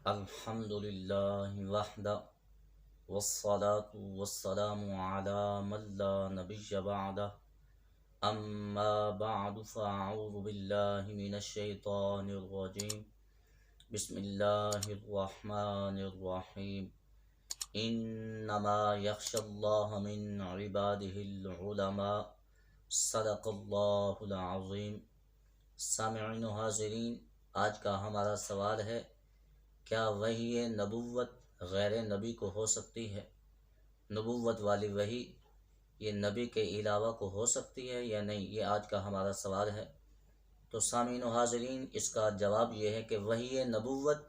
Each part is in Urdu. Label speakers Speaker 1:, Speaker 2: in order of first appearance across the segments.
Speaker 1: الحمد للہ وحدہ والصلاة والسلام علی من لا نبی بعدہ اما بعد فاعوذ باللہ من الشیطان الرجیم بسم اللہ الرحمن الرحیم انما یخشی اللہ من عبادہ العلماء صدق اللہ العظیم۔ سامعین و حاضرین، آج کا ہمارا سوال ہے، کیا وحی نبوت غیر نبی کو ہو سکتی ہے؟ نبوت والی وحی یہ نبی کے علاوہ کو ہو سکتی ہے یا نہیں؟ یہ آج کا ہمارا سوال ہے۔ تو سامعین و حاضرین، اس کا جواب یہ ہے کہ وحی نبوت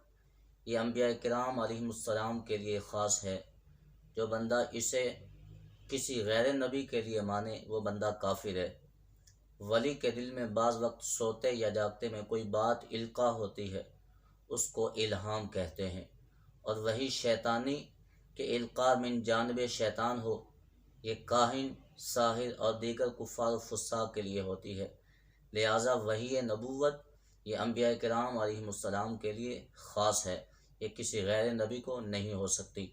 Speaker 1: یہ انبیاء کرام علیکم السلام کے لیے خاص ہے۔ جو بندہ اسے کسی غیر نبی کے لیے مانے وہ بندہ کافر ہے۔ ولی کے دل میں بعض وقت سوتے یا جاگتے میں کوئی بات القاء ہوتی ہے، اس کو الہام کہتے ہیں، اور وہی شیطانی کہ القاء من جانب شیطان ہو، یہ کاہن، ساحر اور دیگر کفار و فساق کے لیے ہوتی ہے۔ لہٰذا وحی نبوت یہ انبیاء کرام علیہم السلام کے لیے خاص ہے، یہ کسی غیر نبی کو نہیں ہو سکتی۔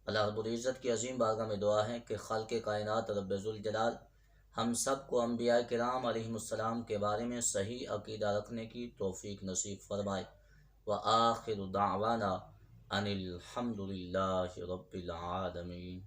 Speaker 1: اللہ رب العزت کی عظیم بارگاہ میں دعا ہے کہ خالق کائنات رب ذوالجلال ہم سب کو انبیاء کرام علیہم السلام کے بارے میں صحیح عقیدہ رکھنے کی توفیق نصیب فرمائے۔ وآخر دعوانا ان الحمد للہ رب العالمین۔